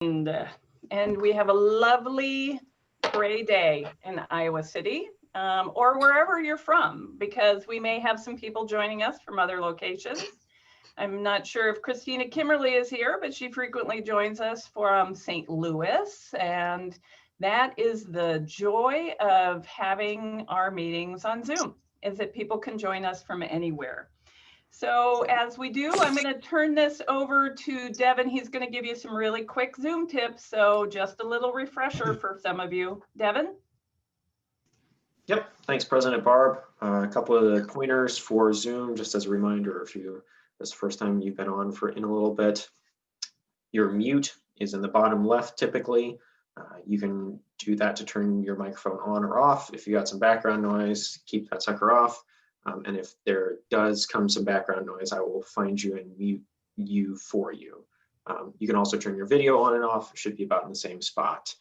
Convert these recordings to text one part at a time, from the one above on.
And we have a lovely gray day in Iowa City, or wherever you're from, because we may have some people joining us from other locations. I'm not sure if Christina Kimberly is here, but she frequently joins us from St. Louis. And that is the joy of having our meetings on Zoom, is that people can join us from anywhere. So as we do, I'm going to turn this over to Devin. He's going to give you some really quick Zoom tips. So just a little refresher for some of you. Devin? Yep, thanks, President Barb. A couple of the pointers for Zoom, just as a reminder, if this is the first time you've been on in a little bit. Your mute is in the bottom left typically. You can do that to turn your microphone on or off. If you got some background noise, keep that sucker off. And if there does come some background noise, I will find you and mute you for you. You can also turn your video on and off. It should be about in the same spot.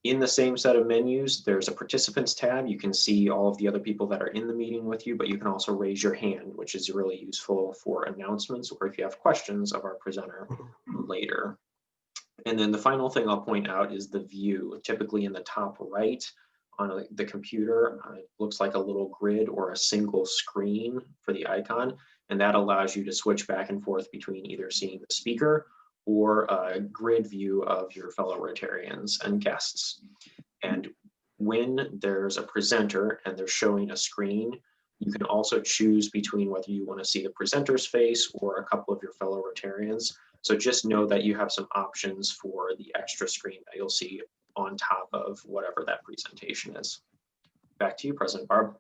In the same set of menus, there's a participants tab. You can see all of the other people that are in the meeting with you, but you can also raise your hand, which is really useful for announcements or if you have questions of our presenter later. And then the final thing I'll point out is the view. Typically in the top right on the computer, it looks like a little grid or a single screen for the icon, and that allows you to switch back and forth between either seeing the speaker or a grid view of your fellow Rotarians and guests. And when there's a presenter and they're showing a screen, you can also choose between whether you want to see the presenter's face or a couple of your fellow Rotarians. So just know that you have some options for the extra screen that you'll see on top of whatever that presentation is. Back to you, President Barb.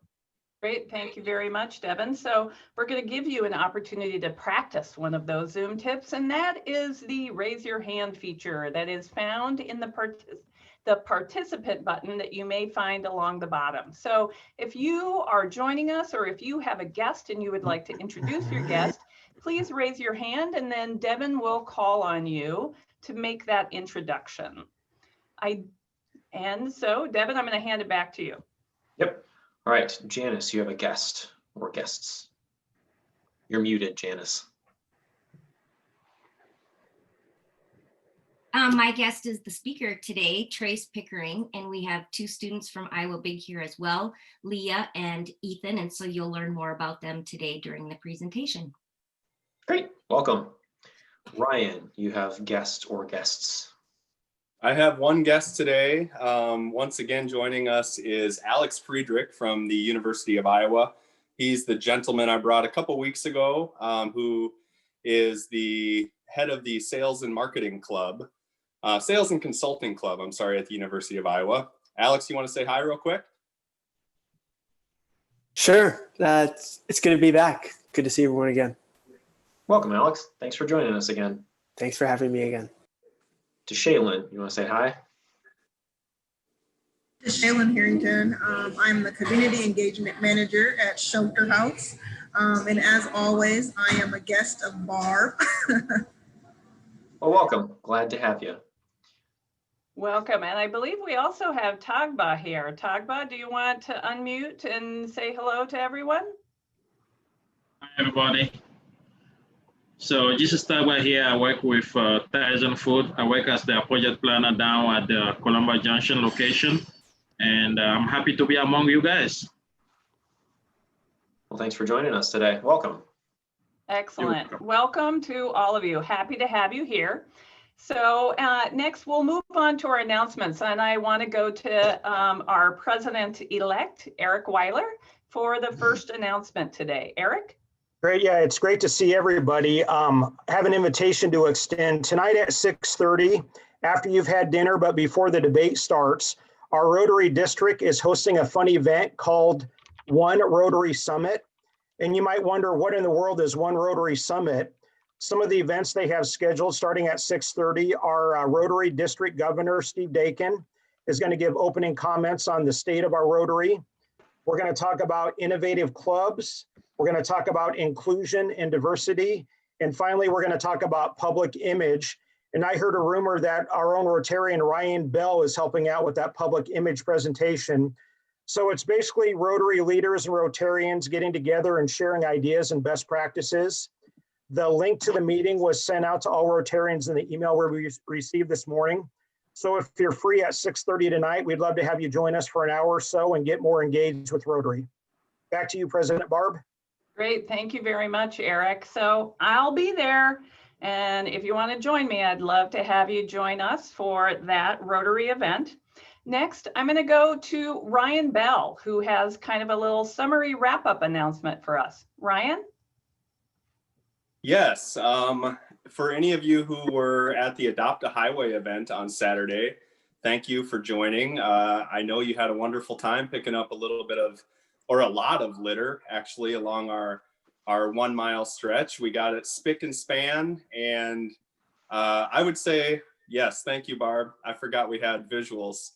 Great, thank you very much, Devin. So we're going to give you an opportunity to practice one of those Zoom tips, and that is the raise your hand feature that is found in the participant button that you may find along the bottom. So if you are joining us or if you have a guest and you would like to introduce your guest, please raise your hand and then Devin will call on you to make that introduction. And so Devin, I'm going to hand it back to you. Yep. All right, Janice, you have a guest or guests. You're muted, Janice. My guest is the speaker today, Trace Pickering, and we have two students from Iowa Big here as well, Leah and Ethan, and so you'll learn more about them today during the presentation. Great, welcome. Ryan, you have guest or guests. I have one guest today. Once again, joining us is Alex Friedrich from the University of Iowa. He's the gentleman I brought a couple weeks ago, who is the head of the Sales and Marketing Club, Sales and Consulting Club, I'm sorry, at the University of Iowa. Alex, you want to say hi real quick? Sure, it's good to be back. Good to see everyone again. Welcome, Alex. Thanks for joining us again. Thanks for having me again. To Shaylyn, you want to say hi? To Shaylyn Harrington. I'm the Community Engagement Manager at Shelter House. And as always, I am a guest of Barb. Well, welcome. Glad to have you. Welcome. And I believe we also have Tagba here. Tagba, do you want to unmute and say hello to everyone? Hi, everybody. So this is Tagba here. I work with Tyson Food. I work as the project planner down at the Columbia Junction location. And I'm happy to be among you guys. Well, thanks for joining us today. Welcome. Excellent. Welcome to all of you. Happy to have you here. So next we'll move on to our announcements. And I want to go to our president-elect, Eric Weiler, for the first announcement today. Eric? Great. Yeah, it's great to see everybody. Have an invitation to extend tonight at 6:30 after you've had dinner, but before the debate starts. Our Rotary District is hosting a fun event called One Rotary Summit. And you might wonder, what in the world is One Rotary Summit? Some of the events they have scheduled starting at 6:30, our Rotary District Governor, Steve Dakin, is going to give opening comments on the state of our Rotary. We're going to talk about innovative clubs. We're going to talk about inclusion and diversity. And finally, we're going to talk about public image. And I heard a rumor that our own Rotarian Ryan Bell is helping out with that public image presentation. So it's basically Rotary leaders and Rotarians getting together and sharing ideas and best practices. The link to the meeting was sent out to all Rotarians in the email we received this morning. So if you're free at 6:30 tonight, we'd love to have you join us for an hour or so and get more engaged with Rotary. Back to you, President Barb. Great, thank you very much, Eric. So I'll be there. And if you want to join me, I'd love to have you join us for that Rotary event. Next, I'm going to go to Ryan Bell, who has kind of a little summary wrap-up announcement for us. Ryan? Yes, for any of you who were at the Adopt a Highway event on Saturday, thank you for joining. I know you had a wonderful time picking up a little bit of, or a lot of litter actually along our 1 mile stretch. We got it spick and span, and I would say, yes, thank you, Barb. I forgot we had visuals.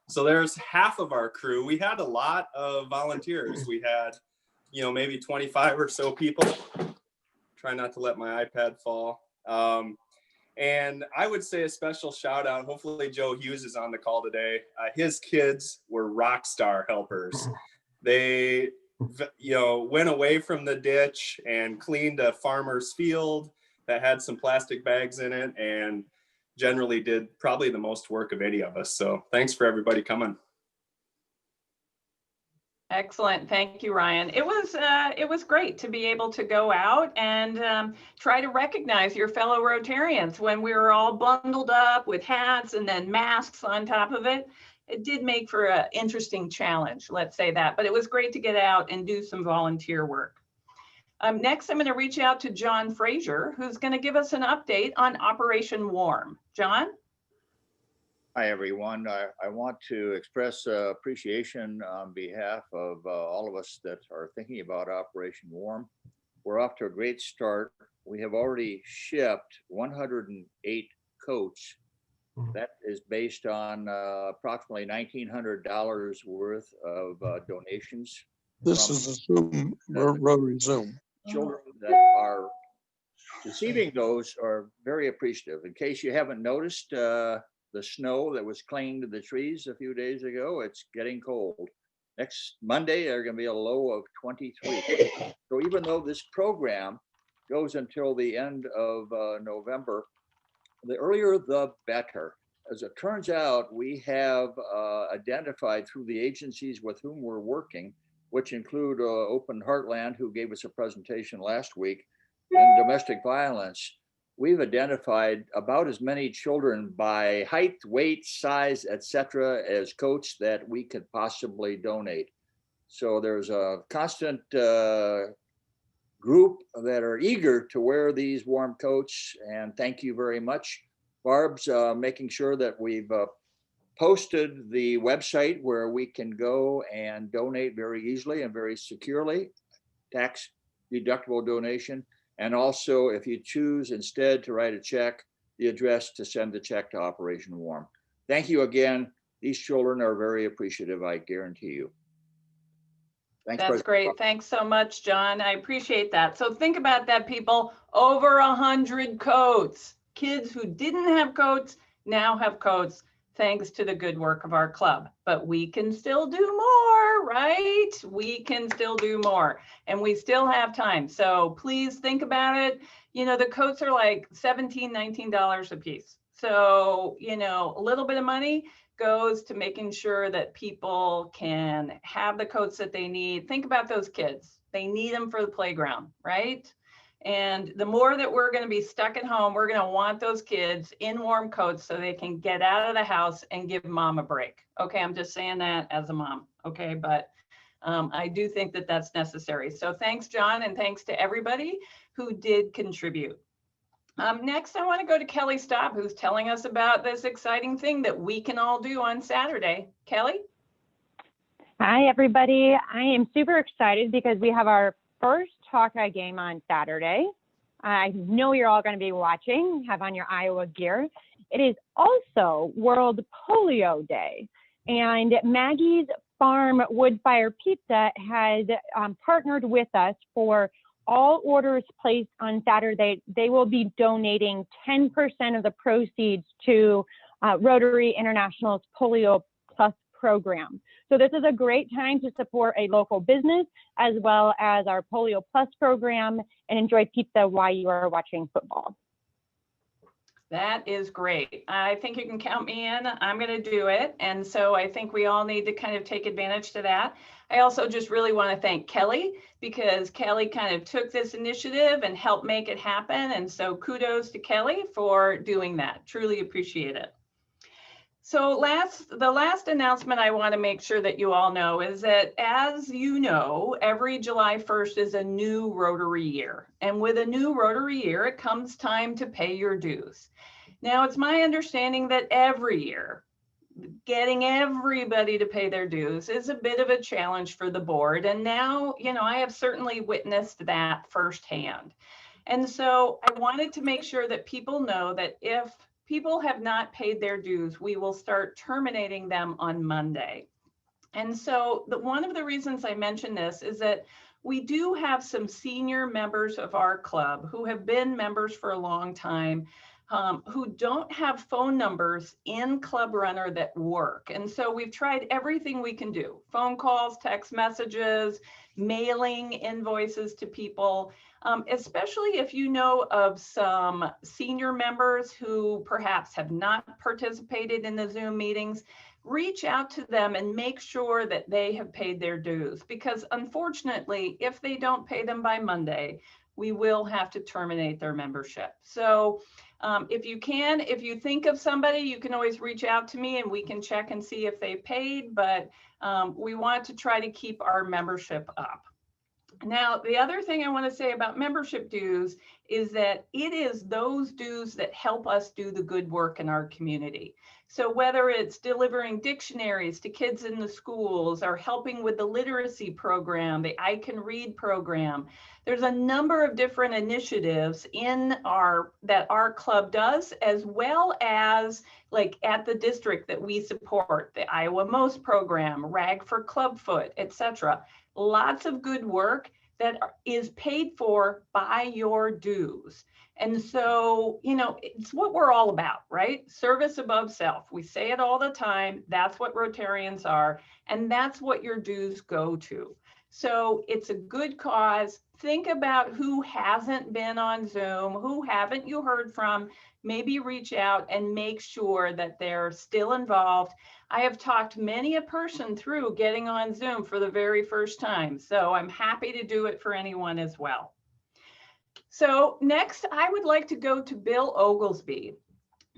So there's half of our crew. We had a lot of volunteers. We had, maybe 25 or so people. Try not to let my iPad fall. And I would say a special shout out, hopefully Joe Hughes is on the call today. His kids were rock star helpers. They, went away from the ditch and cleaned a farmer's field that had some plastic bags in it, and generally did probably the most work of any of us. So thanks for everybody coming. Excellent. Thank you, Ryan. It was great to be able to go out and try to recognize your fellow Rotarians when we were all bundled up with hats and then masks on top of it. It did make for an interesting challenge, let's say that, but it was great to get out and do some volunteer work. Next, I'm going to reach out to John Frazier, who's going to give us an update on Operation Warm. John? Hi, everyone. I want to express appreciation on behalf of all of us that are thinking about Operation Warm. We're off to a great start. We have already shipped 108 coats. That is based on approximately $1,900 worth of donations. This is a Zoom, Rotary Zoom. Children that are receiving those are very appreciative. In case you haven't noticed, the snow that was clinging to the trees a few days ago, it's getting cold. Next Monday, there's going to be a low of 23. So even though this program goes until the end of November, the earlier the better. As it turns out, we have identified through the agencies with whom we're working, which include Open Heartland, who gave us a presentation last week, and domestic violence. We've identified about as many children by height, weight, size, etc., as coats that we could possibly donate. So there's a constant group that are eager to wear these warm coats, and thank you very much. Barb's making sure that we've posted the website where we can go and donate very easily and very securely, tax deductible donation. And also, if you choose instead to write a check, the address to send the check to Operation Warm. Thank you again. These children are very appreciative, I guarantee you. Thanks, That's President. great. Thanks so much, John. I appreciate that. So think about that, people. Over 100 coats. Kids who didn't have coats now have coats, thanks to the good work of our club. But we can still do more, right? We can still do more, and we still have time. So please think about it. The coats are like $17, $19 a piece. So, a little bit of money goes to making sure that people can have the coats that they need. Think about those kids. They need them for the playground, right? And the more that we're going to be stuck at home, we're going to want those kids in warm coats so they can get out of the house and give mom a break. Okay, I'm just saying that as a mom. Okay, but I do think that that's necessary. So thanks, John, and thanks to everybody who did contribute. Next, I want to go to Kelly Staub, who's telling us about this exciting thing that we can all do on Saturday. Kelly? Hi, everybody. I am super excited because we have our first Hawkeye game on Saturday. I know you're all going to be watching, have on your Iowa gear. It is also World Polio Day, and Maggie's Farm Wood Fire Pizza has partnered with us for all orders placed on Saturday. They will be donating 10% of the proceeds to Rotary International's Polio Plus program. So this is a great time to support a local business as well as our Polio Plus program and enjoy pizza while you are watching football. That is great. I think you can count me in. I'm going to do it. And so I think we all need to kind of take advantage to that. I also just really want to thank Kelly, because Kelly kind of took this initiative and helped make it happen. And so kudos to Kelly for doing that. Truly appreciate it. So the last announcement I want to make sure that you all know is that, as you know, every July 1st is a new Rotary year. And with a new Rotary year, it comes time to pay your dues. Now, it's my understanding that every year, getting everybody to pay their dues is a bit of a challenge for the board. And now, you know, I have certainly witnessed that firsthand. And so I wanted to make sure that people know that if people have not paid their dues, we will start terminating them on Monday. And so one of the reasons I mention this is that we do have some senior members of our club who have been members for a long time, who don't have phone numbers in Club Runner that work. And so we've tried everything we can do: phone calls, text messages, mailing invoices to people, especially if you know of some senior members who perhaps have not participated in the Zoom meetings. Reach out to them and make sure that they have paid their dues, because unfortunately, if they don't pay them by Monday, we will have to terminate their membership. So if you think of somebody, you can always reach out to me and we can check and see if they paid, but we want to try to keep our membership up. Now, the other thing I want to say about membership dues is that it is those dues that help us do the good work in our community. So whether it's delivering dictionaries to kids in the schools or helping with the literacy program, the I Can Read program, there's a number of different initiatives that our club does, as well as like at the district that we support, the Iowa Most program, Rag for Clubfoot, etc. Lots of good work that is paid for by your dues. And so, you know, it's what we're all about, right? Service above self. We say it all the time. That's what Rotarians are. And that's what your dues go to. So it's a good cause. Think about who hasn't been on Zoom, who haven't you heard from. Maybe reach out and make sure that they're still involved. I have talked many a person through getting on Zoom for the very first time, so I'm happy to do it for anyone as well. So next, I would like to go to Bill Oglesby.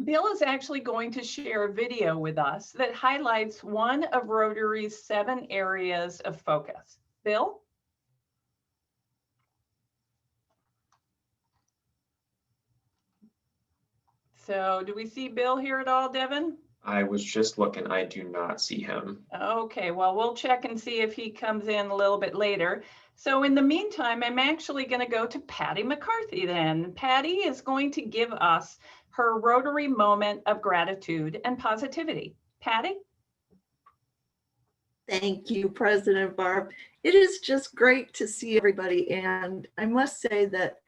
Bill is actually going to share a video with us that highlights one of Rotary's 7 areas of focus. Bill? So do we see Bill here at all, Devin? I was just looking. I do not see him. Okay, well, we'll check and see if he comes in a little bit later. So in the meantime, I'm actually going to go to Patty McCarthy then. Patty is going to give us her Rotary moment of gratitude and positivity. Patty? Thank you, President Barb. It is just great to see everybody. And I must say that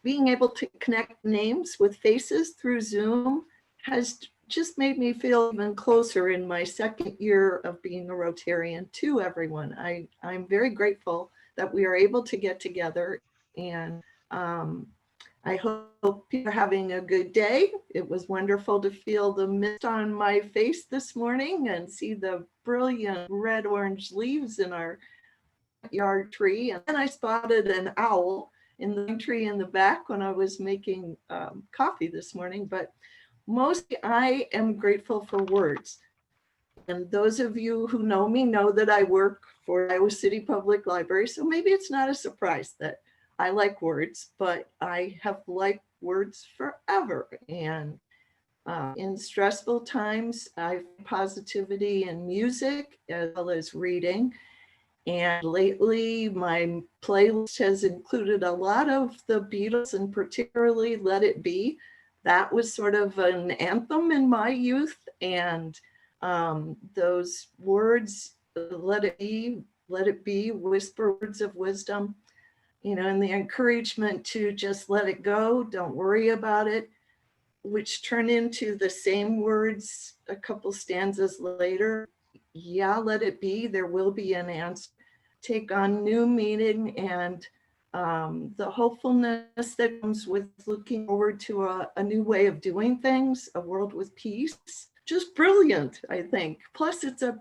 being able to connect names with faces through Zoom has just made me feel even closer in my 2nd year of being a Rotarian to everyone. I'm very grateful that we are able to get together, and I hope you're having a good day. It was wonderful to feel the mist on my face this morning and see the brilliant red-orange leaves in our yard tree. And then I spotted an owl in the tree in the back when I was making coffee this morning. But mostly I am grateful for words. And those of you who know me know that I work for Iowa City Public Library. So maybe it's not a surprise that I like words, but I have liked words forever. And in stressful times, I find positivity in music as well as reading. And lately, my playlist has included a lot of the Beatles, and particularly Let It Be. That was sort of an anthem in my youth. And those words, let it be, whisper words of wisdom, you know, and the encouragement to just let it go, don't worry about it, which turn into the same words a couple stanzas later. yeah, let it be. There will be an answer. Take on new meaning and the hopefulness that comes with looking forward to a new way of doing things, a world with peace. Just brilliant, I think. Plus, it's a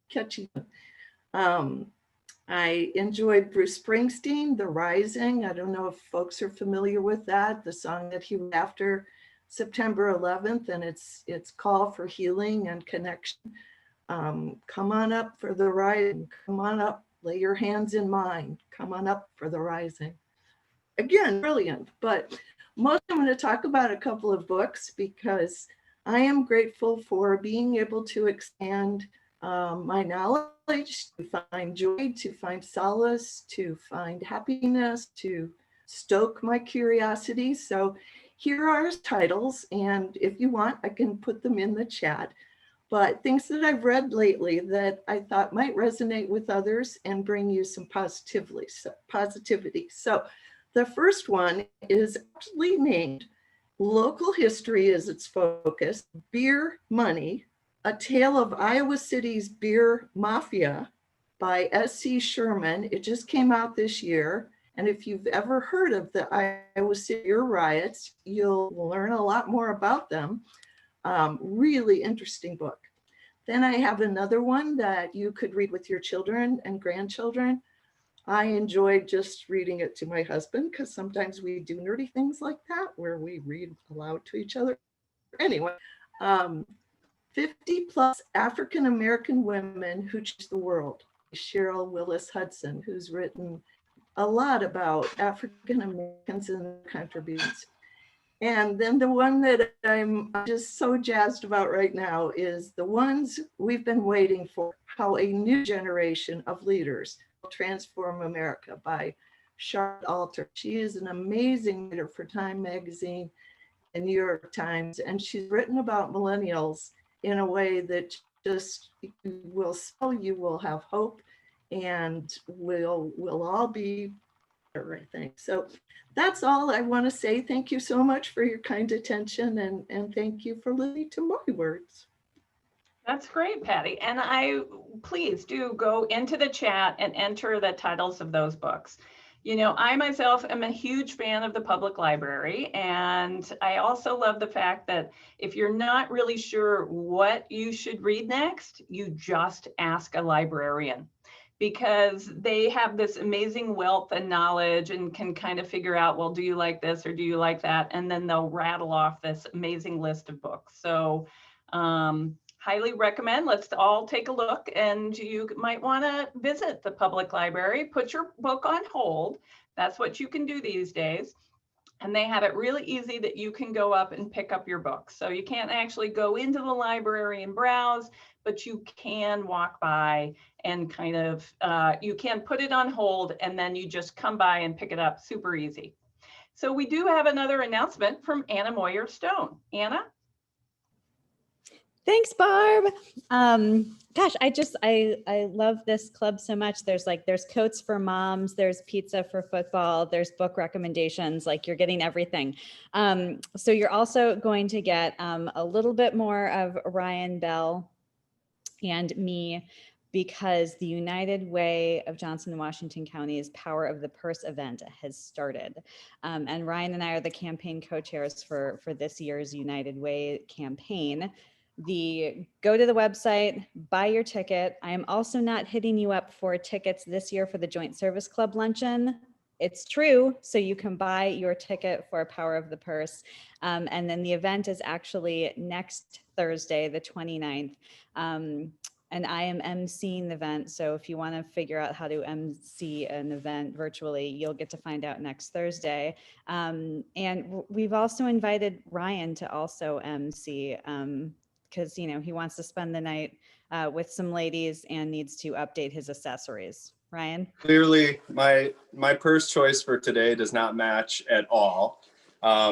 catchy. I enjoyed Bruce Springsteen, The Rising. I don't know if folks are familiar with that, the song that he wrote after September 11th, and it's call for healing and connection. Come on up for the rising. Come on up, lay your hands in mine. Come on up for the rising. Again, brilliant, but most I'm going to talk about a couple of books because I am grateful for being able to expand my knowledge, to find joy, to find solace, to find happiness, to stoke my curiosity. So here are titles, and if you want, I can put them in the chat. But things that I've read lately that I thought might resonate with others and bring you some positivity. So the first one is actually named Local History is its focus, Beer Money, A Tale of Iowa City's Beer Mafia by S.C. Sherman. It just came out this year. And if you've ever heard of the Iowa City beer riots, you'll learn a lot more about them. Really interesting book. Then I have another one that you could read with your children and grandchildren. I enjoyed just reading it to my husband because sometimes we do nerdy things like that where we read aloud to each other. Anyway, 50 plus African-American women who changed the world. Cheryl Willis Hudson, who's written a lot about African-Americans and their contributions. And then the one that I'm just so jazzed about right now is The Ones We've Been Waiting For, How a New Generation of Leaders Will Transform America by Charlotte Alter. She is an amazing writer for Time Magazine and New York Times, and she's written about millennials in a way that just will sell you, will have hope, and we'll all be better, I think. So that's all I want to say. Thank you so much for your kind attention, and thank you for listening to my words. That's great, Patty. And please do go into the chat and enter the titles of those books. You know, I myself am a huge fan of the public library, and I also love the fact that if you're not really sure what you should read next, you just ask a librarian, because they have this amazing wealth and knowledge and can kind of figure out, well, do you like this or do you like that? And then they'll rattle off this amazing list of books. So highly recommend. Let's all take a look, and you might want to visit the public library, put your book on hold. That's what you can do these days. And they have it really easy that you can go up and pick up your book. So you can't actually go into the library and browse, but you can walk by and kind of, you can put it on hold and then you just come by and pick it up, super easy. So we do have another announcement from Anna Moyer Stone. Anna? Thanks, Barb. Gosh, I love this club so much. There's coats for moms, there's pizza for football, there's book recommendations, like you're getting everything. So you're also going to get a little bit more of Ryan Bell and me, because the United Way of Johnson and Washington County's Power of the Purse event has started. And Ryan and I are the campaign co-chairs for this year's United Way campaign. Go to the website, buy your ticket. I am also not hitting you up for tickets this year for the Joint Service Club Luncheon. It's true, so you can buy your ticket for Power of the Purse. And then the event is actually next Thursday, the 29th. And I am emceeing the event, so if you want to figure out how to MC an event virtually, you'll get to find out next Thursday. And we've also invited Ryan to also MC, because he wants to spend the night with some ladies and needs to update his accessories. Ryan? Clearly, my purse choice for today does not match at all.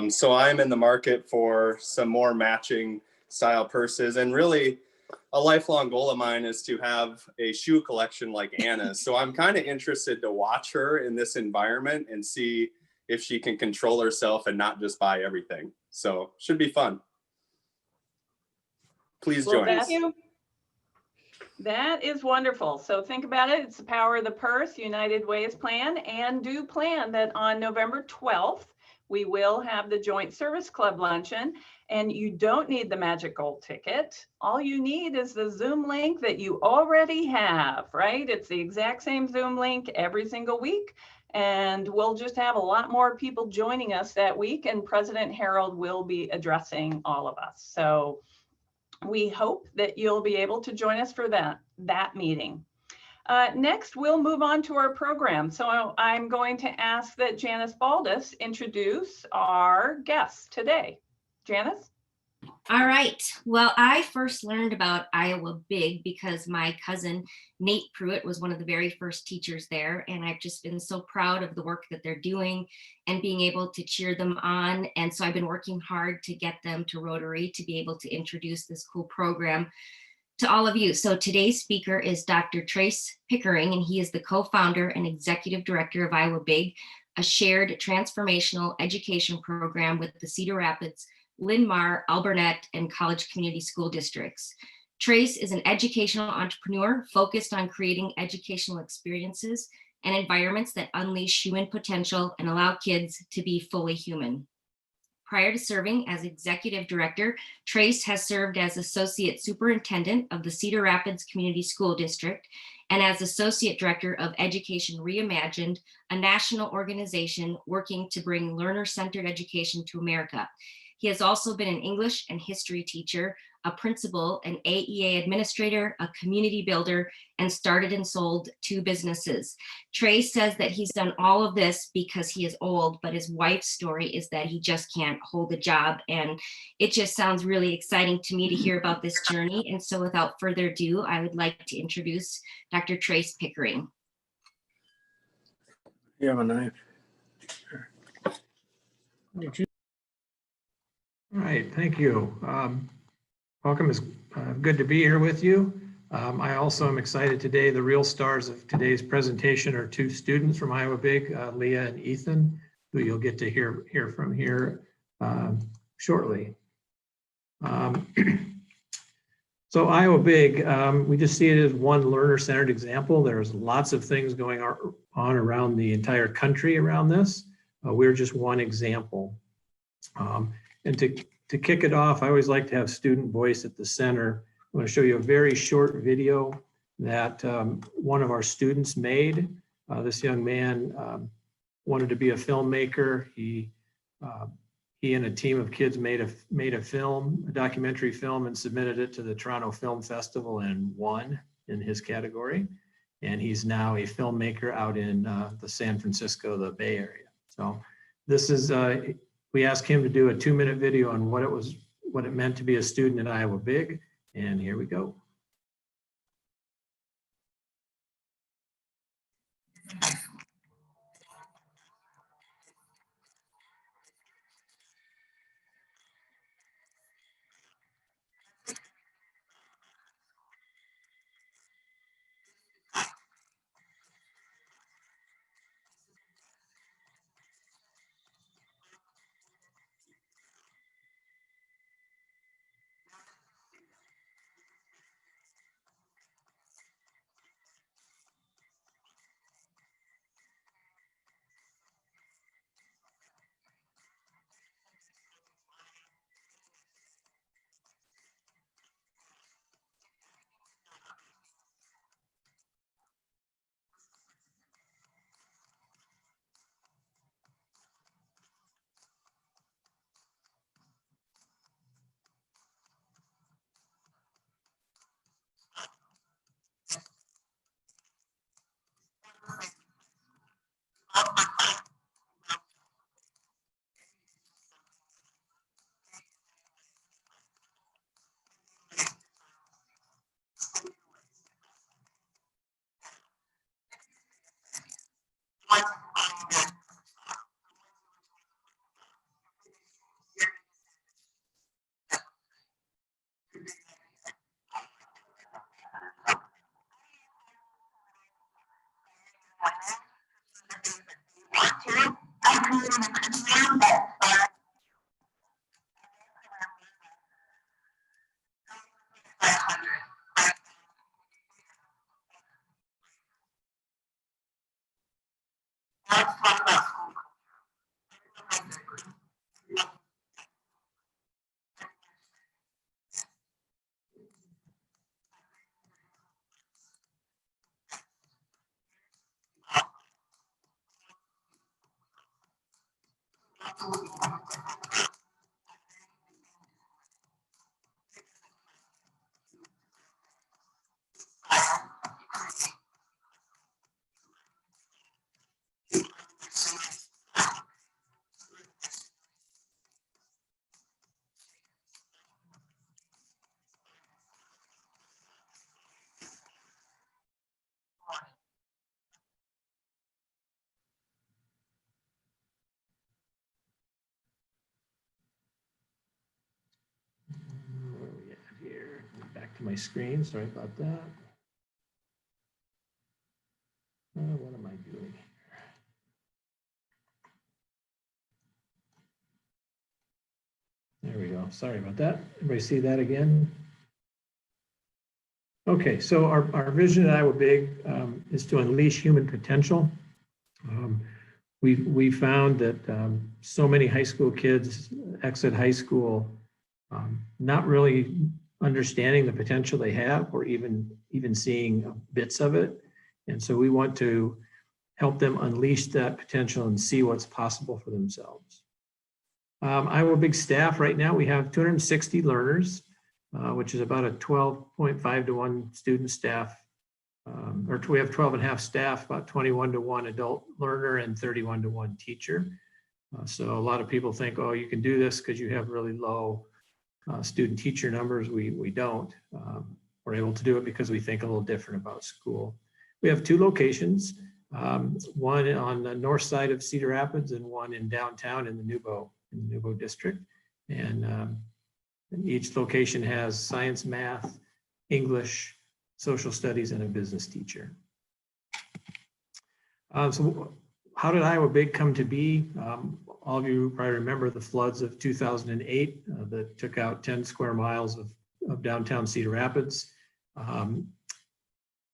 So I'm in the market for some more matching style purses, and really a lifelong goal of mine is to have a shoe collection like Anna's. So I'm kind of interested to watch her in this environment and see if she can control herself and not just buy everything. So should be fun. Please join us. That is wonderful. So think about it. It's the power of the purse, United Ways plan, and do plan that on November 12th, we will have the Joint Service Club luncheon, and you don't need the Magic Gold ticket. All you need is the Zoom link that you already have, right? It's the exact same Zoom link every single week. And we'll just have a lot more people joining us that week, and President Harold will be addressing all of us. So we hope that you'll be able to join us for that meeting. Next, we'll move on to our program. So I'm going to ask that Janice Baldus introduce our guests today. Janice? All right. Well, I first learned about Iowa Big because my cousin Nate Pruitt was one of the very first teachers there. And I've just been so proud of the work that they're doing and being able to cheer them on. And so I've been working hard to get them to Rotary to be able to introduce this cool program to all of you. So today's speaker is Dr. Trace Pickering, and he is the co-founder and executive director of Iowa Big, a shared transformational education program with the Cedar Rapids, Linn-Mar, Alburnett, and College Community School Districts. Trace is an educational entrepreneur focused on creating educational experiences and environments that unleash human potential and allow kids to be fully human. Prior to serving as executive director, Trace has served as associate superintendent of the Cedar Rapids Community School District and as associate director of Education Reimagined, a national organization working to bring learner-centered education to America. He has also been an English and history teacher, a principal, an AEA administrator, a community builder, and started and sold 2 businesses. Trace says that he's done all of this because he is old, but his wife's story is that he just can't hold a job. And it just sounds really exciting to me to hear about this journey. And so without further ado, I would like to introduce Dr. Trace Pickering. You have a knife. Sure. All right, thank you. Welcome. It's good to be here with you. I also am excited today. The real stars of today's presentation are 2 students from Iowa Big, Leah and Ethan, who you'll get to hear from here shortly. So Iowa Big, we just see it as one learner-centered example. There's lots of things going on around the entire country around this. We're just one example. And to kick it off, I always like to have student voice at the center. I'm going to show you a very short video that one of our students made. This young man wanted to be a filmmaker. He and a team of kids made a film, a documentary film, and submitted it to the Toronto Film Festival and won in his category. And he's now a filmmaker out in the San Francisco, the Bay Area. So this is, we asked him to do a 2-minute video on what it meant to be a student at Iowa Big. And here we go. to my screen. Sorry about that. What am I doing? There we go. Sorry about that. Everybody see that again? Okay, so our vision at Iowa Big is to unleash human potential. We found that so many high school kids exit high school not really understanding the potential they have, or even seeing bits of it. And so we want to help them unleash that potential and see what's possible for themselves. Iowa Big staff right now, we have 260 learners, which is about a 12.5 to 1 student staff, or we have 12 and a half staff, about 21 to 1 adult learner and 31 to 1 teacher. So a lot of people think, oh, you can do this because you have really low student teacher numbers. We don't. We're able to do it because we think a little different about school. We have 2 locations, one on the north side of Cedar Rapids and one in downtown in the Nubo district. And each location has science, math, English, social studies, and a business teacher. So how did Iowa Big come to be? All of you probably remember the floods of 2008 that took out 10 square miles of downtown Cedar Rapids.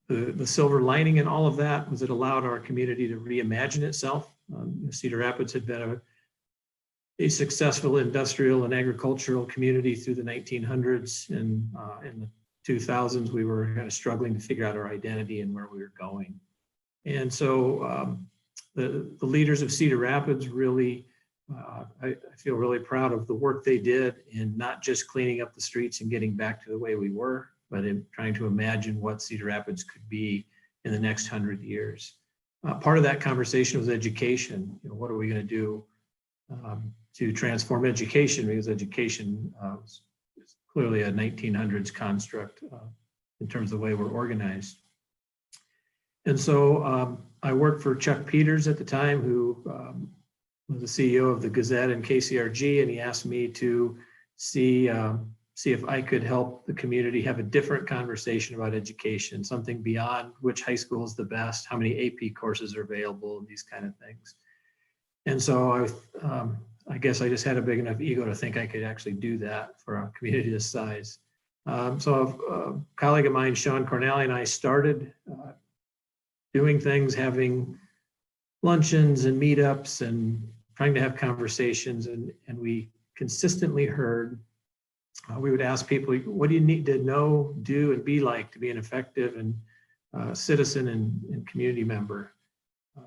The silver lining in all of that was it allowed our community to reimagine itself. Cedar Rapids had been a successful industrial and agricultural community through the 1900s, and in the 2000s we were kind of struggling to figure out our identity and where we were going. And so the leaders of Cedar Rapids really, I feel really proud of the work they did in not just cleaning up the streets and getting back to the way we were, but in trying to imagine what Cedar Rapids could be in the next 100 years. Part of that conversation was education. What are we going to do to transform education, because education is clearly a 1900s construct in terms of the way we're organized. And so I worked for Chuck Peters at the time, who was the CEO of the Gazette and KCRG, and he asked me to see if I could help the community have a different conversation about education, something beyond which high school is the best, how many AP courses are available, and these kind of things. And so I guess I just had a big enough ego to think I could actually do that for a community this size. So a colleague of mine, Sean Cornelli, and I started doing things, having luncheons and meetups and trying to have conversations. And we consistently heard, we would ask people, what do you need to know, do, and be like to be an effective and citizen and community member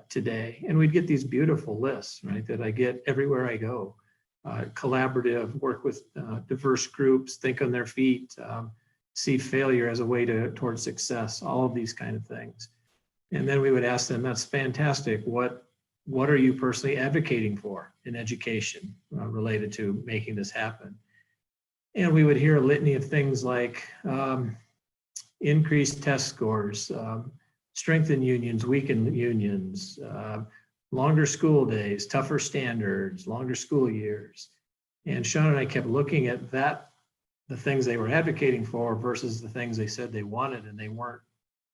today? And we'd get these beautiful lists, right, that I get everywhere I go. Collaborative, work with diverse groups, think on their feet, see failure as a way towards success, all of these kind of things. And then we would ask them, that's fantastic. What are you personally advocating for in education related to making this happen? And we would hear a litany of things like increased test scores, strengthen unions, weaken unions, longer school days, tougher standards, longer school years. And Sean and I kept looking at the things they were advocating for versus the things they said they wanted, and they weren't.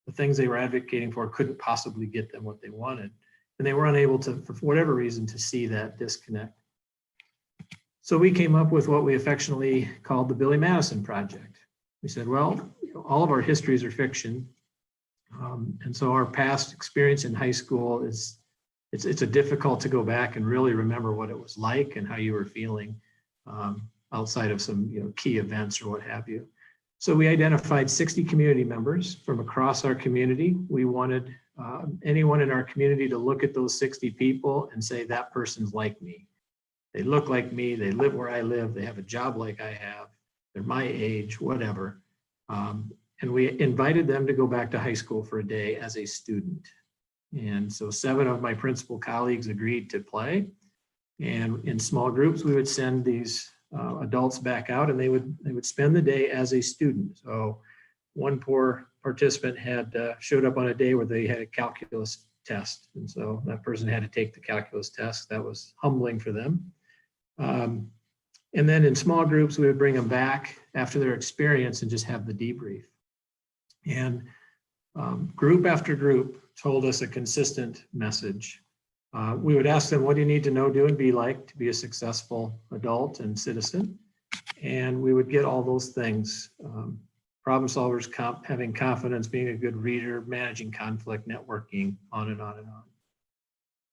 The things they were advocating for couldn't possibly get them what they wanted. And they were unable to, for whatever reason, to see that disconnect. So we came up with what we affectionately called the Billy Madison Project. We said, well, all of our histories are fiction. And so our past experience in high school it's difficult to go back and really remember what it was like and how you were feeling outside of some key events or what have you. So we identified 60 community members from across our community. We wanted anyone in our community to look at those 60 people and say, that person's like me. They look like me, they live where I live, they have a job like I have, they're my age, whatever. And we invited them to go back to high school for a day as a student. And so 7 of my principal colleagues agreed to play. And in small groups, we would send these adults back out, and they would spend the day as a student. So one poor participant had showed up on a day where they had a calculus test. And so that person had to take the calculus test. That was humbling for them. And then in small groups, we would bring them back after their experience and just have the debrief. And group after group told us a consistent message. We would ask them, what do you need to know, do, and be like to be a successful adult and citizen? And we would get all those things. Problem solvers, having confidence, being a good reader, managing conflict, networking, on and on and on.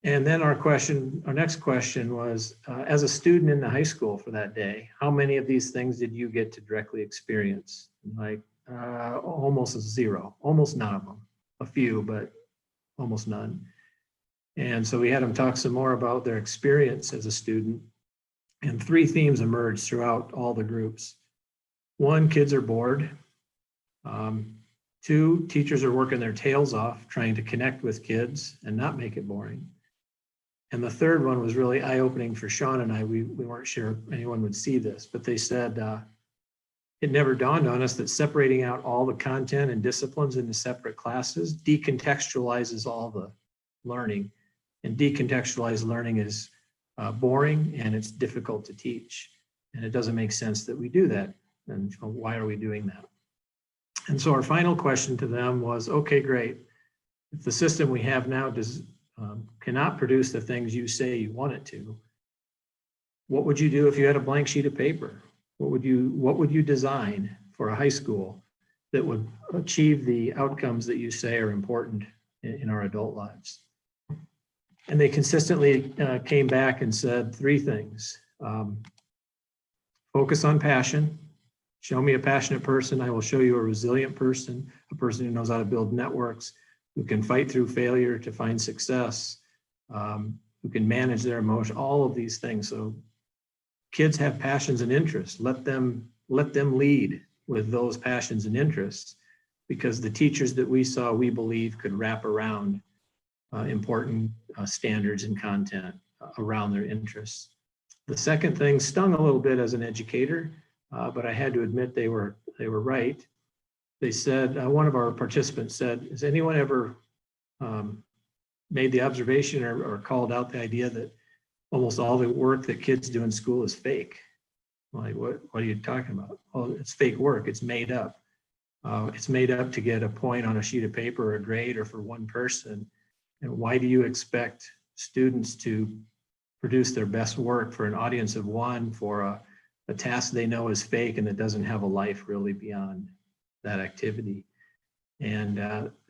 And then our next question was, as a student in the high school for that day, how many of these things did you get to directly experience? Like almost zero, almost none of them. A few, but almost none. And so we had them talk some more about their experience as a student. And 3 themes emerged throughout all the groups. 1, kids are bored. 2, teachers are working their tails off trying to connect with kids and not make it boring. And the 3rd one was really eye-opening for Sean and I. We weren't sure anyone would see this, but they said it never dawned on us that separating out all the content and disciplines into separate classes decontextualizes all the learning. And decontextualized learning is boring and it's difficult to teach. And it doesn't make sense that we do that. And why are we doing that? And so our final question to them was, okay, great. If the system we have now cannot produce the things you say you want it to, what would you do if you had a blank sheet of paper? What would you design for a high school that would achieve the outcomes that you say are important in our adult lives? And they consistently came back and said 3 things. Focus on passion. Show me a passionate person, I will show you a resilient person, a person who knows how to build networks, who can fight through failure to find success, who can manage their emotion, all of these things. So kids have passions and interests. Let them lead with those passions and interests, because the teachers that we saw, we believe, could wrap around important standards and content around their interests. The second thing stung a little bit as an educator, but I had to admit they were right. They said, one of our participants said, has anyone ever made the observation or called out the idea that almost all the work that kids do in school is fake? Like, what are you talking about? Well, it's fake work, it's made up. It's made up to get a point on a sheet of paper or a grade or for one person. And why do you expect students to produce their best work for an audience of 1 for a task they know is fake and that doesn't have a life really beyond that activity? And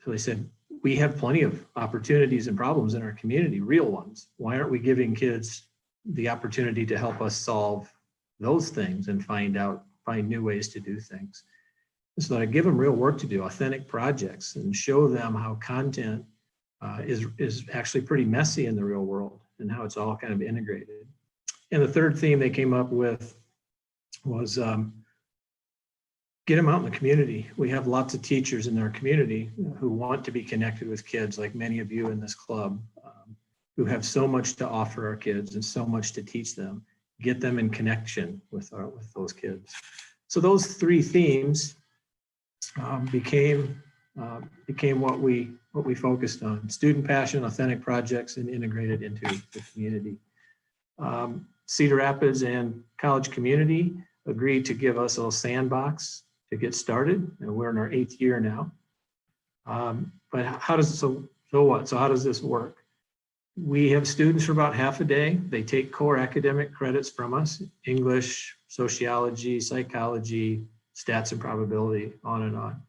so they said, we have plenty of opportunities and problems in our community, real ones. Why aren't we giving kids the opportunity to help us solve those things and find new ways to do things? And so I give them real work to do, authentic projects, and show them how content is actually pretty messy in the real world and how it's all kind of integrated. And the 3rd theme they came up with was get them out in the community. We have lots of teachers in our community who want to be connected with kids, like many of you in this club, who have so much to offer our kids and so much to teach them. Get them in connection with those kids. So those 3 themes became what we focused on: student passion, authentic projects, and integrated into the community. Cedar Rapids and college community agreed to give us a little sandbox to get started, and we're in our 8th year now. But how does this work? We have students for about half a day. They take core academic credits from us: English, sociology, psychology, stats and probability, on and on.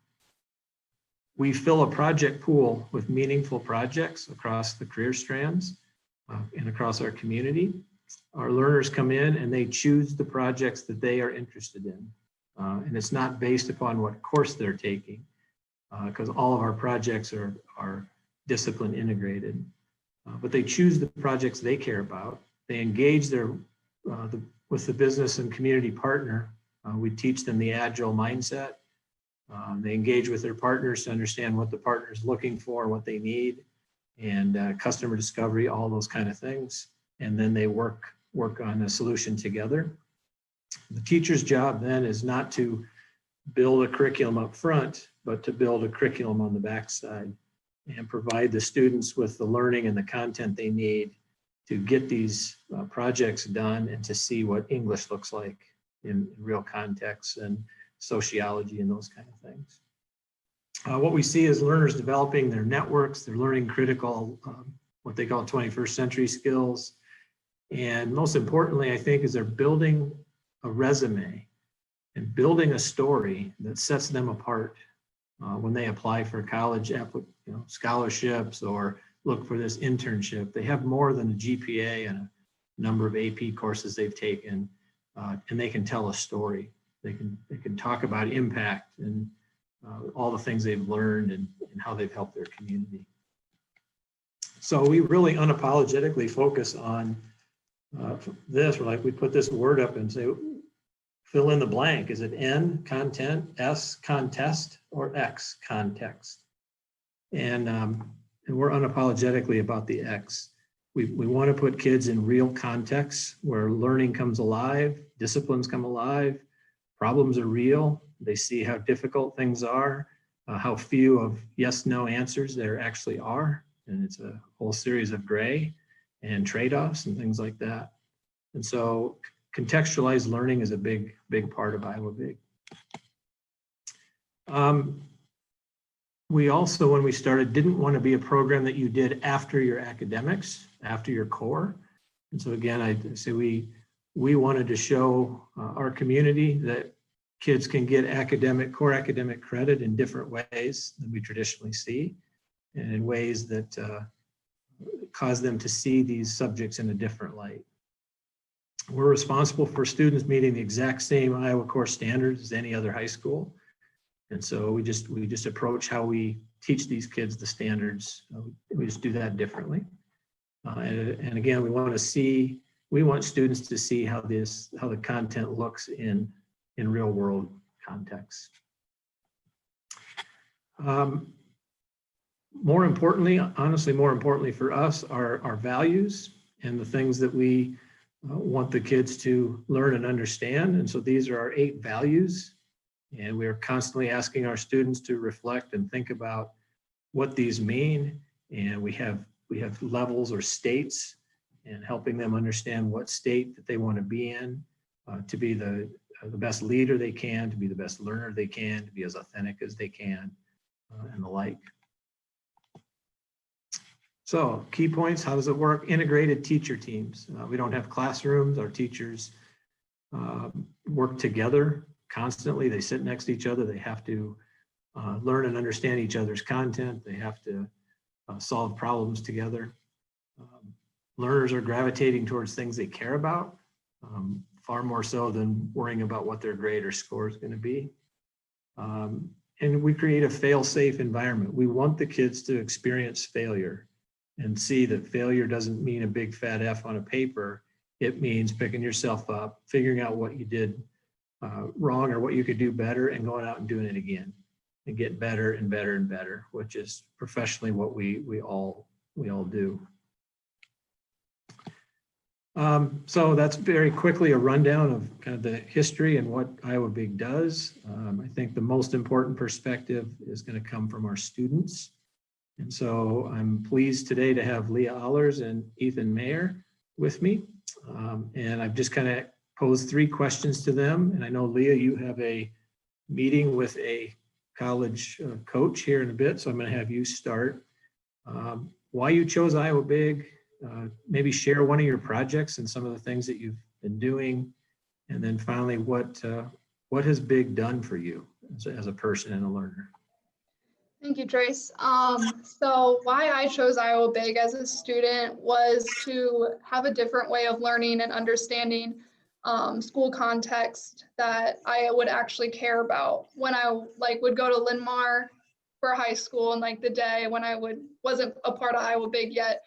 We fill a project pool with meaningful projects across the career strands and across our community. Our learners come in and they choose the projects that they are interested in. And it's not based upon what course they're taking, because all of our projects are discipline integrated. But they choose the projects they care about. They engage with the business and community partner. We teach them the agile mindset. They engage with their partners to understand what the partner is looking for, what they need, and customer discovery, all those kind of things. And then they work on a solution together. The teacher's job then is not to build a curriculum up front, but to build a curriculum on the backside and provide the students with the learning and the content they need to get these projects done and to see what English looks like in real contexts and sociology and those kind of things. What we see is learners developing their networks, they're learning critical, what they call 21st century skills. And most importantly, I think, is they're building a resume and building a story that sets them apart when they apply for college scholarships or look for this internship. They have more than a GPA and a number of AP courses they've taken, and they can tell a story. They can talk about impact and all the things they've learned and how they've helped their community. So we really unapologetically focus on this. We're like, we put this word up and say, fill in the blank. Is it N, content, S, contest, or X, context? And we're unapologetically about the X. We want to put kids in real contexts where learning comes alive, disciplines come alive, problems are real. They see how difficult things are, how few of yes, no answers there actually are. And it's a whole series of gray and trade-offs and things like that. And so contextualized learning is a big part of Iowa Big. We also, when we started, didn't want to be a program that you did after your academics, after your core. And so again, I say we wanted to show our community that kids can get core academic credit in different ways than we traditionally see, and in ways that cause them to see these subjects in a different light. We're responsible for students meeting the exact same Iowa core standards as any other high school. And so we just approach how we teach these kids the standards. We just do that differently. And again, we want students to see how the content looks in real world context. More importantly, honestly, more importantly for us are our values and the things that we want the kids to learn and understand. And so these are our 8 values. And we are constantly asking our students to reflect and think about what these mean. And we have levels or states, and helping them understand what state that they want to be in, to be the best leader they can, to be the best learner they can, to be as authentic as they can, and the like. So key points, how does it work? Integrated teacher teams. We don't have classrooms. Our teachers work together constantly. They sit next to each other. They have to learn and understand each other's content. They have to solve problems together. Learners are gravitating towards things they care about, far more so than worrying about what their grade or score is going to be. And we create a fail-safe environment. We want the kids to experience failure and see that failure doesn't mean a big fat F on a paper. It means picking yourself up, figuring out what you did wrong or what you could do better, and going out and doing it again and get better and better and better, which is professionally what we all do. So that's very quickly a rundown of kind of the history and what Iowa Big does. I think the most important perspective is going to come from our students. And so I'm pleased today to have Leah Allers and Ethan Mayer with me. And I've just kind of posed 3 questions to them. And I know, Leah, you have a meeting with a college coach here in a bit, so I'm going to have you start. Why you chose Iowa Big, maybe share one of your projects and some of the things that you've been doing. And then finally, what has Big done for you as a person and a learner? Thank you, Trace. So why I chose Iowa Big as a student was to have a different way of learning and understanding school context that I would actually care about. When I would go to Linn-Mar for high school, and the day when I wasn't a part of Iowa Big yet,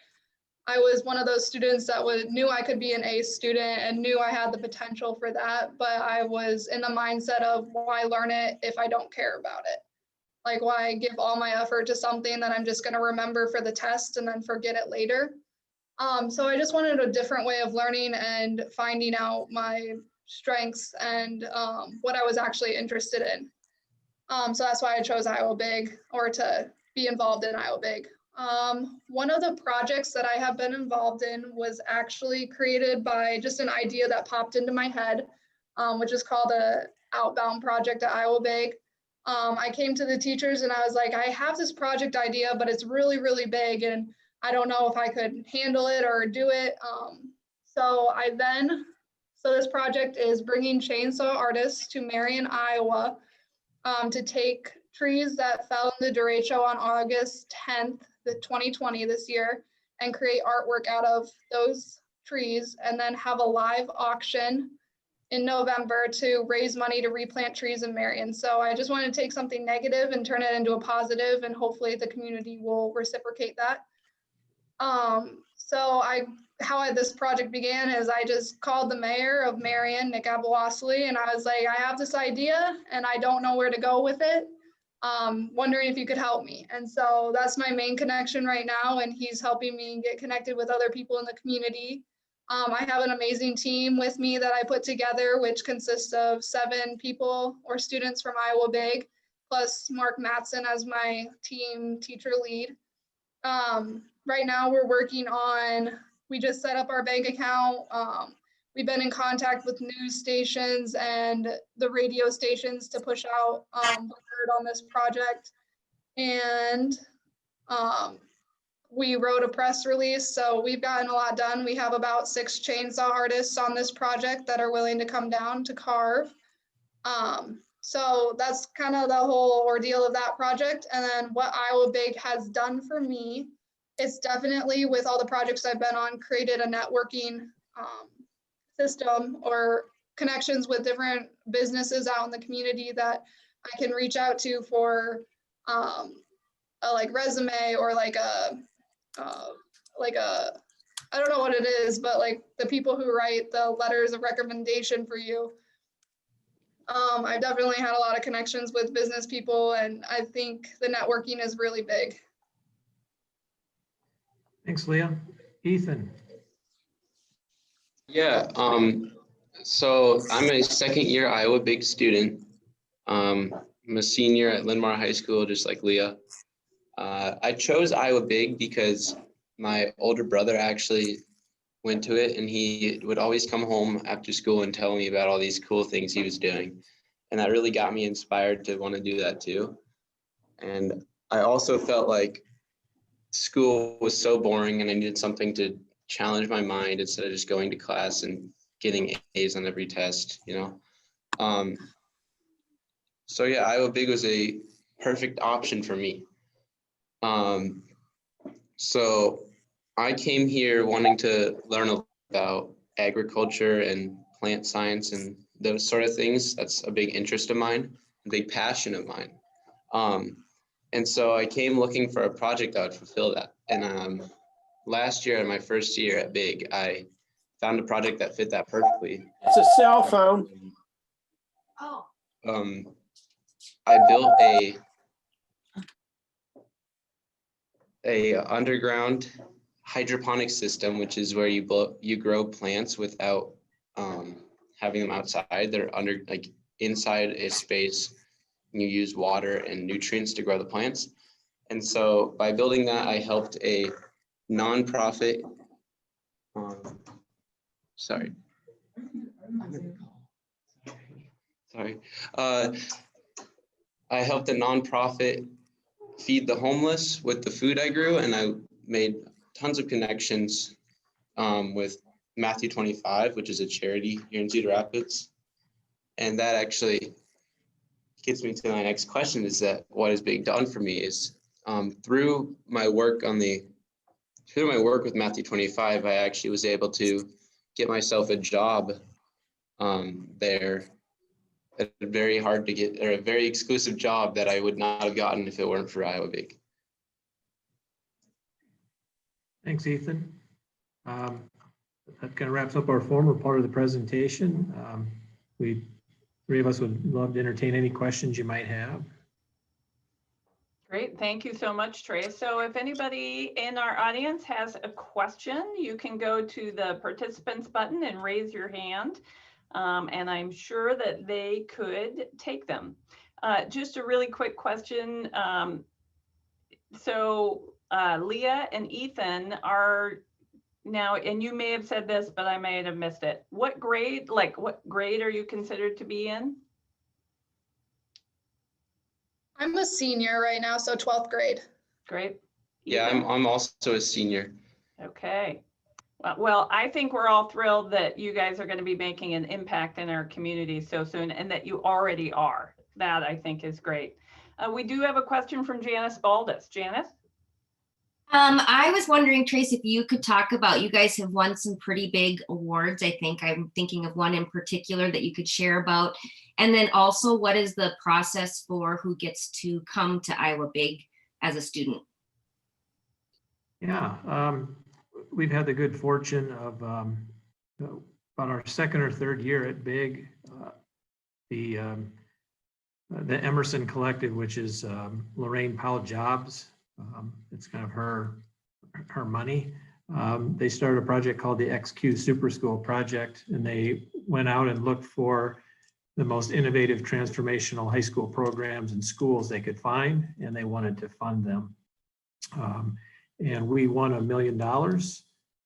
I was one of those students that knew I could be an A student and knew I had the potential for that, but I was in the mindset of why learn it if I don't care about it? Why give all my effort to something that I'm just going to remember for the test and then forget it later? So I just wanted a different way of learning and finding out my strengths and what I was actually interested in. So that's why I chose Iowa Big, or to be involved in Iowa Big. One of the projects that I have been involved in was actually created by just an idea that popped into my head. which is called a Outbound Project at Iowa Big. I came to the teachers and I was like, I have this project idea, but it's really, really big and I don't know if I could handle it or do it. So this project is bringing chainsaw artists to Marion, Iowa, to take trees that fell in the derecho on August 10th, 2020 this year, and create artwork out of those trees, and then have a live auction in November to raise money to replant trees in Marion. So I just want to take something negative and turn it into a positive, and hopefully the community will reciprocate that. How this project began is I just called the mayor of Marion, Nick Abelwasley, and I was like, I have this idea and I don't know where to go with it. Wondering if you could help me. And so that's my main connection right now, and he's helping me get connected with other people in the community. I have an amazing team with me that I put together, which consists of 7 people or students from Iowa Big, plus Mark Matson as my team teacher lead. Right now we're working on, we just set up our bank account. We've been in contact with news stations and the radio stations to push out the word on this project. And we wrote a press release, so we've gotten a lot done. We have about 6 chainsaw artists on this project that are willing to come down to carve. So that's kind of the whole ordeal of that project. And then what Iowa Big has done for me, it's definitely, with all the projects I've been on, created a networking system or connections with different businesses out in the community that I can reach out to for a like resume, or like a I don't know what it is, but like the people who write the letters of recommendation for you. I've definitely had a lot of connections with business people, and I think the networking is really big. Thanks, Leah. Ethan. Yeah, so I'm a second-year Iowa Big student. I'm a senior at Linn-Mar High School, just like Leah. I chose Iowa Big because my older brother actually went to it, and he would always come home after school and tell me about all these cool things he was doing. And that really got me inspired to want to do that too. And I also felt like school was so boring and I needed something to challenge my mind instead of just going to class and getting A's on every test, you know? So yeah, Iowa Big was a perfect option for me. So I came here wanting to learn about agriculture and plant science and those sort of things. That's a big interest of mine, a big passion of mine. And so I came looking for a project that would fulfill that. And last year, in my first year at Big, I found a project that fit that perfectly. It's a cell phone. Oh. I built a underground hydroponic system, which is where you grow plants without having them outside. They're inside a space. You use water and nutrients to grow the plants. And so by building that, I helped a nonprofit. Sorry. I helped a nonprofit feed the homeless with the food I grew, and I made tons of connections with Matthew 25, which is a charity here in Cedar Rapids. And that actually gets me to my next question, is that what is being done for me is through my work with Matthew 25, I actually was able to get myself a job there. A very hard to get, or a very exclusive job that I would not have gotten if it weren't for Iowa Big. Thanks, Ethan. That kind of wraps up our former part of the presentation. We 3 of us would love to entertain any questions you might have. Great, thank you so much, Trace. So if anybody in our audience has a question, you can go to the participants button and raise your hand. And I'm sure that they could take them. Just a really quick question. So Leah and Ethan, Now, and you may have said this, but I may have missed it. What grade are you considered to be in? I'm a senior right now, so 12th grade. Great. Yeah, I'm also a senior. Okay. Well, I think we're all thrilled that you guys are going to be making an impact in our community so soon, and that you already are. That I think is great. We do have a question from Janice Baldus. Janice? I was wondering, Trace, if you could talk about, you guys have won some pretty big awards. I think I'm thinking of one in particular that you could share about. And then also, what is the process for who gets to come to Iowa Big as a student? Yeah, we've had the good fortune of about our second or third year at Big, the Emerson Collective, which is Lorraine Powell Jobs. It's kind of her money. They started a project called the XQ Super School Project, and they went out and looked for the most innovative transformational high school programs and schools they could find, and they wanted to fund them. And we won $1 million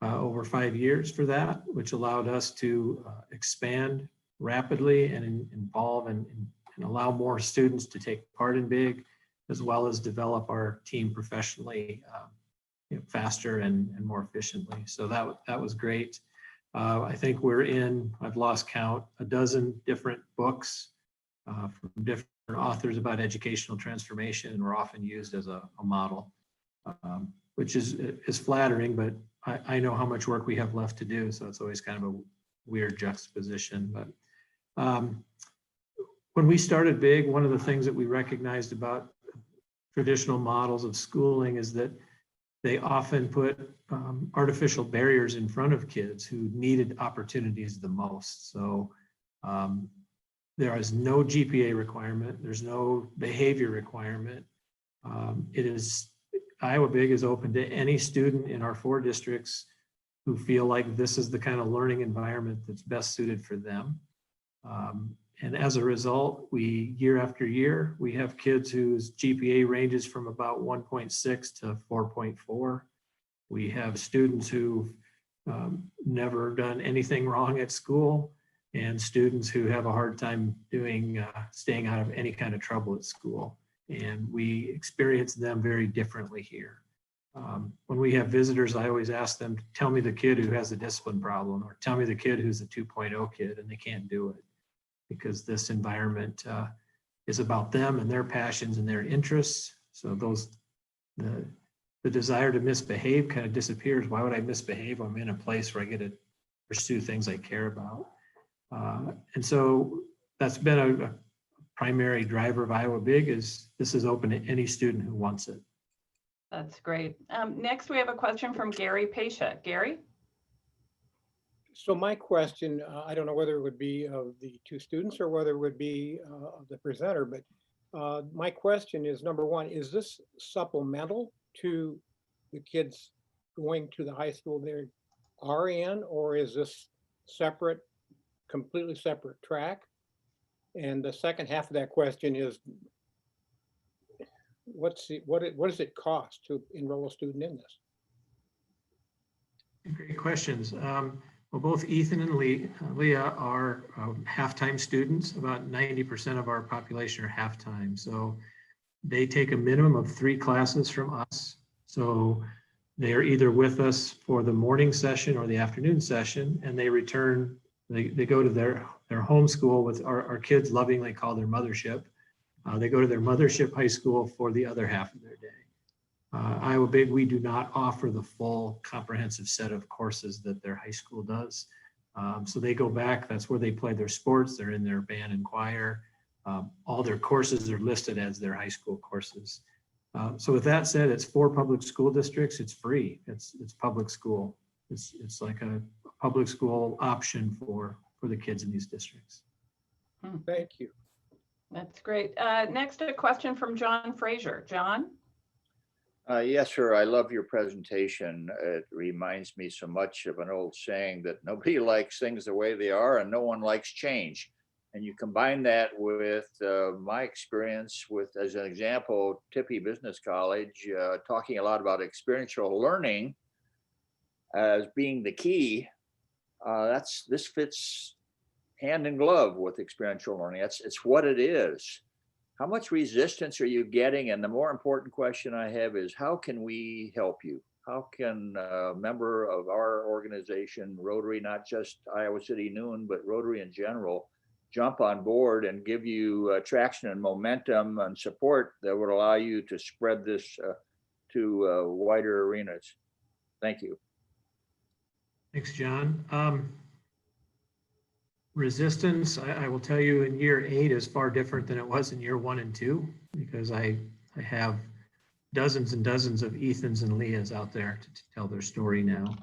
over 5 years for that, which allowed us to expand rapidly and involve and allow more students to take part in Big, as well as develop our team professionally faster and more efficiently. So that was great. I think we're in, I've lost count, a dozen different books from different authors about educational transformation, and we're often used as a model, which is flattering, but I know how much work we have left to do, so it's always kind of a weird juxtaposition. But when we started Big, one of the things that we recognized about traditional models of schooling is that they often put artificial barriers in front of kids who needed opportunities the most. So there is no GPA requirement. There's no behavior requirement. Iowa Big is open to any student in our 4 districts who feel like this is the kind of learning environment that's best suited for them. And as a result, year after year, we have kids whose GPA ranges from about 1.6 to 4.4. We have students who've never done anything wrong at school, and students who have a hard time staying out of any kind of trouble at school. And we experience them very differently here. When we have visitors, I always ask them, tell me the kid who has a discipline problem, or tell me the kid who's a 2.0 kid, and they can't do it, because this environment is about them and their passions and their interests. So the desire to misbehave kind of disappears. Why would I misbehave? I'm in a place where I get to pursue things I care about. And so that's been a primary driver of Iowa Big, is this is open to any student who wants it. That's great. Next, we have a question from Gary Pasha. Gary? So my question, I don't know whether it would be of the 2 students or whether it would be of the presenter, but my question is, number one, is this supplemental to the kids going to the high school they are in, or is this separate, completely separate track? And the second half of that question is, what does it cost to enroll a student in this? Great questions. Well, both Ethan and Leah are half-time students. About 90% of our population are half-time. So they take a minimum of 3 classes from us. So they are either with us for the morning session or the afternoon session, and they return, they go to their home school, with our kids lovingly call their mothership. They go to their mothership high school for the other half of their day. Iowa Big, we do not offer the full comprehensive set of courses that their high school does. So they go back, that's where they play their sports, they're in their band and choir. All their courses are listed as their high school courses. So with that said, it's 4 public school districts, it's free, it's public school. It's like a public school option for the kids in these districts. Thank you. That's great. Next, a question from John Fraser. John? Yes, sir. I love your presentation. It reminds me so much of an old saying that nobody likes things the way they are and no one likes change. And you combine that with my experience with, as an example, Tippy Business College, talking a lot about experiential learning. as being the key, this fits hand in glove with experiential learning. It's what it is. How much resistance are you getting? And the more important question I have is, how can we help you? How can a member of our organization, Rotary, not just Iowa City Noon, but Rotary in general, jump on board and give you traction and momentum and support that would allow you to spread this to wider arenas? Thank you. Thanks, John. Resistance, I will tell you, in year 8 is far different than it was in year 1 and 2, because I have dozens and dozens of Ethans and Leahs out there to tell their story now.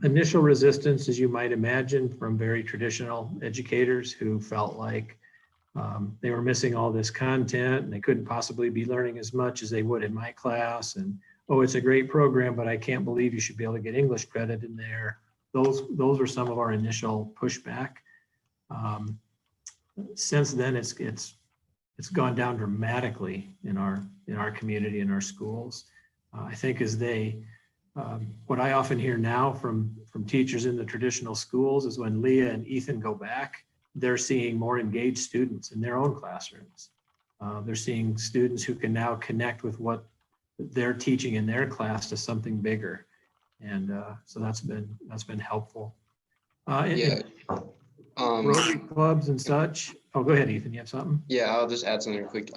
Initial resistance, as you might imagine, from very traditional educators who felt like they were missing all this content and they couldn't possibly be learning as much as they would in my class. And, oh, it's a great program, but I can't believe you should be able to get English credit in there. Those were some of our initial pushback. Since then, it's gone down dramatically in our community, in our schools. I think as what I often hear now from teachers in the traditional schools is when Leah and Ethan go back, they're seeing more engaged students in their own classrooms. They're seeing students who can now connect with what they're teaching in their class to something bigger. And so that's been helpful. Rotary clubs and such. Oh, go ahead, Ethan, you have something? Yeah, I'll just add something real quick.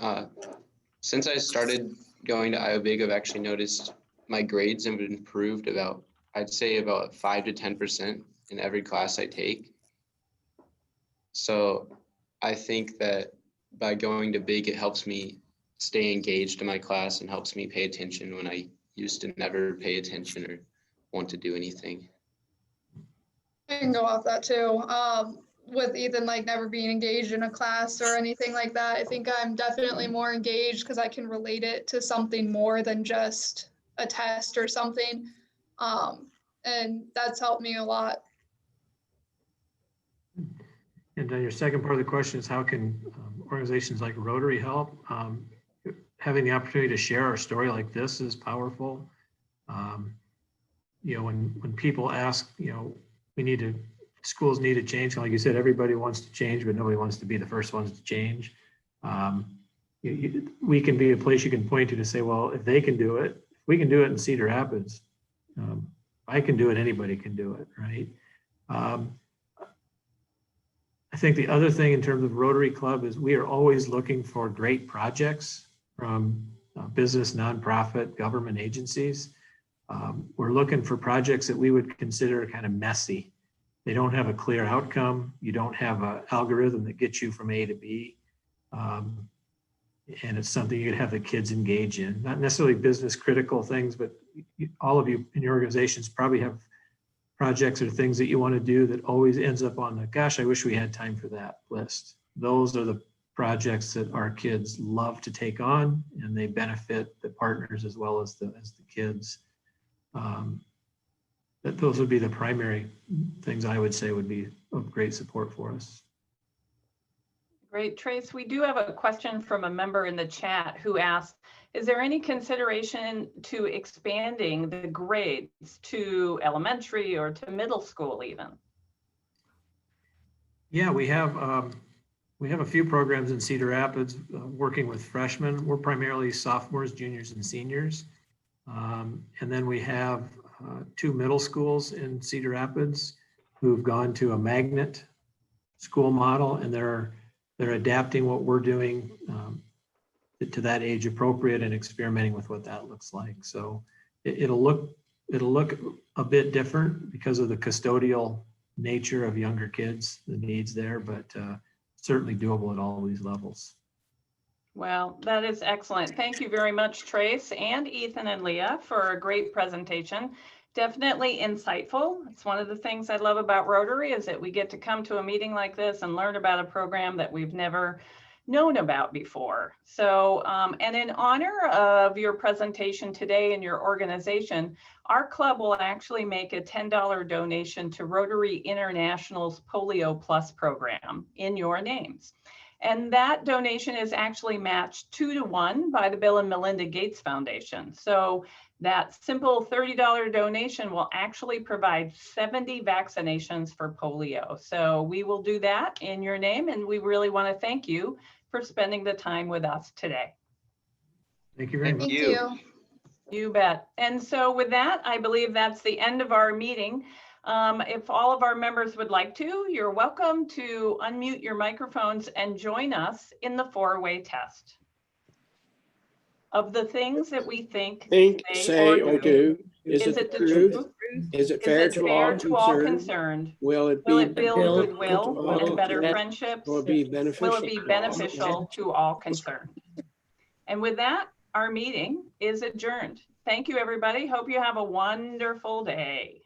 Since I started going to Iowa Big, I've actually noticed my grades have improved about, I'd say about 5 to 10% in every class I take. So I think that by going to Big, it helps me stay engaged in my class and helps me pay attention when I used to never pay attention or want to do anything. I can go off that too. With Ethan, like never being engaged in a class or anything like that, I think I'm definitely more engaged because I can relate it to something more than just a test or something. And that's helped me a lot. And then your second part of the question is, how can organizations like Rotary help? Having the opportunity to share our story like this is powerful. When people ask, schools need to change. Like you said, everybody wants to change, but nobody wants to be the first ones to change. We can be a place you can point to say, well, if they can do it, if we can do it in Cedar Rapids, I can do it, anybody can do it, right? I think the other thing in terms of Rotary Club is we are always looking for great projects from business, nonprofit, government agencies. We're looking for projects that we would consider kind of messy. They don't have a clear outcome. You don't have an algorithm that gets you from A to B. And it's something you'd have the kids engage in. Not necessarily business critical things, but all of you in your organizations probably have projects or things that you want to do that always ends up on the, gosh, I wish we had time for that list. Those are the projects that our kids love to take on, and they benefit the partners as well as the kids. Those would be the primary things I would say would be of great support for us. Great, Trace. We do have a question from a member in the chat who asked, is there any consideration to expanding the grades to elementary or to middle school even? Yeah, we have a few programs in Cedar Rapids working with freshmen. We're primarily sophomores, juniors, and seniors. And then we have 2 middle schools in Cedar Rapids who've gone to a magnet school model, and they're adapting what we're doing to that age appropriate and experimenting with what that looks like. So it'll look a bit different because of the custodial nature of younger kids, the needs there, but certainly doable at all these levels. Well, that is excellent. Thank you very much, Trace and Ethan and Leah, for a great presentation. Definitely insightful. It's one of the things I love about Rotary is that we get to come to a meeting like this and learn about a program that we've never known about before. So, and in honor of your presentation today and your organization, our club will actually make a $10 donation to Rotary International's Polio Plus program in your names. And that donation is actually matched 2-to-1 by the Bill and Melinda Gates Foundation. So that simple $30 donation will actually provide 70 vaccinations for polio. So we will do that in your name, and we really want to thank you for spending the time with us today. Thank you very much. Thank you. You bet. And so with that, I believe that's the end of our meeting. If all of our members would like to, you're welcome to unmute your microphones and join us in the 4-way test. Of the things that we think, say, or do, is it the truth? Is it fair to all concerned? Will it build goodwill and better friendships? Will it be beneficial to all concerned? And with that, our meeting is adjourned. Thank you, everybody. Hope you have a wonderful day.